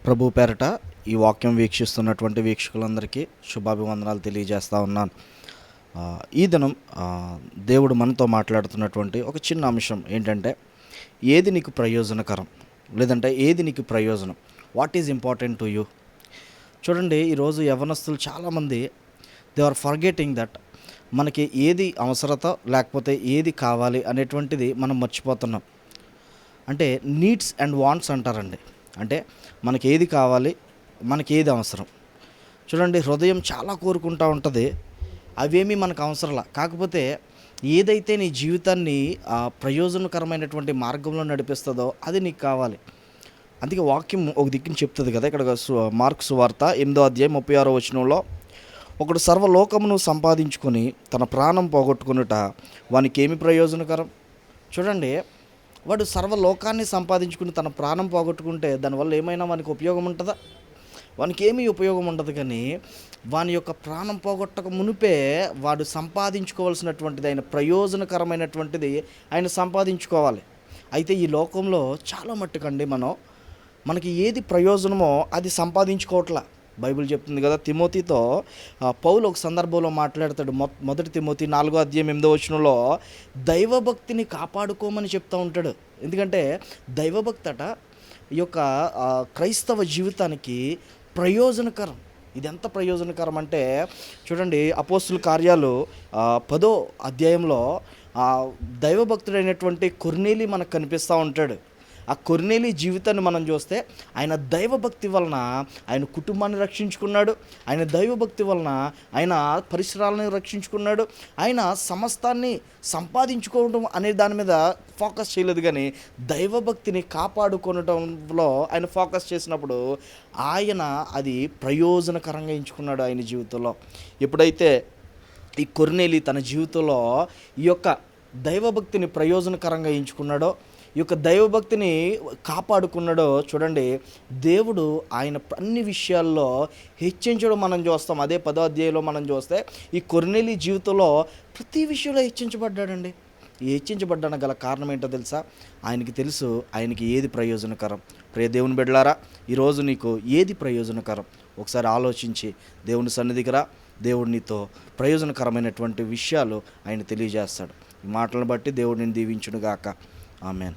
ప్రభు పేరట ఈ వాక్యం వీక్షిస్తున్నటువంటి వీక్షకులందరికీ శుభాభివందనాలు తెలియజేస్తూ ఉన్నాను. ఈ దినం దేవుడు మనతో మాట్లాడుతున్నటువంటి ఒక చిన్న అంశం ఏంటంటే, ఏది నీకు ప్రయోజనకరం, లేదంటే ఏది నీకు ప్రయోజనం, what is important to you. చూడండి, ఈరోజు యవ్వనస్తులు చాలామంది దే ఆర్ ఫర్గెటింగ్ దట్ మనకి ఏది అవసరత లేకపోతే ఏది కావాలి అనేటువంటిది మనం మర్చిపోతున్నాం. అంటే నీడ్స్ అండ్ వాంట్స్ అంటారండి. అంటే మనకి ఏది కావాలి, మనకి ఏది అవసరం. చూడండి, హృదయం చాలా కోరుకుంటూ ఉంటుంది, అవేమీ మనకు అవసరంలా. కాకపోతే ఏదైతే నీ జీవితాన్ని ప్రయోజనకరమైనటువంటి మార్గంలో నడిపిస్తుందో అది నీకు కావాలి. అందుకే వాక్యం ఒక దిక్కుని చెప్తుంది కదా. ఇక్కడ మార్కు సువార్త 8వ అధ్యాయం 36వ వచనంలో, ఒకడు సర్వలోకమును సంపాదించుకొని తన ప్రాణం పోగొట్టుకునుట వానికి ఏమి ప్రయోజనకరం. చూడండి, వాడు సర్వలోకాన్ని సంపాదించుకుని తన ప్రాణం పోగొట్టుకుంటే దానివల్ల ఏమైనా వానికి ఉపయోగం ఉంటుందా? వానికి ఏమీ ఉపయోగం ఉండదు. కానీ వాని యొక్క ప్రాణం పోగొట్టక మునిపే వాడు సంపాదించుకోవాల్సినటువంటిది, ఆయన ప్రయోజనకరమైనటువంటిది ఆయన సంపాదించుకోవాలి. అయితే ఈ లోకంలో చాలా మట్టుకండి మనకి ఏది ప్రయోజనమో అది సంపాదించుకోవట్లా. బైబిల్ చెప్తుంది కదా, తిమోతితో పౌలు ఒక సందర్భంలో మాట్లాడతాడు. మొదటి తిమోతి 4వ అధ్యాయం 8వ వచనంలో దైవభక్తిని కాపాడుకోమని చెప్తూ ఉంటాడు. ఎందుకంటే దైవభక్తి అట ఈ యొక్క క్రైస్తవ జీవితానికి ప్రయోజనకరం. ఇది ఎంత ప్రయోజనకరం అంటే, చూడండి, అపోస్తుల కార్యాలు 10వ అధ్యాయంలో దైవభక్తుడైనటువంటి కొర్నేలి మనకు కనిపిస్తూ ఉంటాడు. ఆ కొర్నేలి జీవితాన్ని మనం చూస్తే ఆయన దైవభక్తి వలన ఆయన కుటుంబాన్ని రక్షించుకున్నాడు. ఆయన దైవభక్తి వలన ఆయన పరిసరాలను రక్షించుకున్నాడు. ఆయన సమస్తాన్ని సంపాదించుకోవడం అనే దాని మీద ఫోకస్ చేయలేదు, కానీ దైవభక్తిని కాపాడుకోవడంలో ఆయన ఫోకస్ చేసినప్పుడు ఆయన అది ప్రయోజనకరంగా ఎంచుకున్నాడు ఆయన జీవితంలో. ఎప్పుడైతే ఈ కొర్నేలి తన జీవితంలో ఈ యొక్క దైవభక్తిని ప్రయోజనకరంగా ఎంచుకున్నాడో, ఈ యొక్క దైవభక్తిని కాపాడుకున్నాడో, చూడండి, దేవుడు ఆయన అన్ని విషయాల్లో హెచ్చించడం మనం చూస్తాం. అదే 10వ అధ్యాయంలో మనం చూస్తే ఈ కొర్నేలి జీవితంలో ప్రతి విషయంలో హెచ్చించబడ్డాడండి. ఈ హెచ్చించబడ్డానికి గల కారణం ఏంటో తెలుసా? ఆయనకి తెలుసు ఆయనకి ఏది ప్రయోజనకరం. ప్రియ దేవుని బిడ్డలారా, ఈరోజు నీకు ఏది ప్రయోజనకరం ఒకసారి ఆలోచించి దేవుని సన్నిధికి రా. దేవుడు నీతో ప్రయోజనకరమైనటువంటి విషయాలు ఆయన తెలియజేస్తాడు. ఈ మాటలను బట్టి దేవుడిని దీవించునుగాక. ఆమెన్.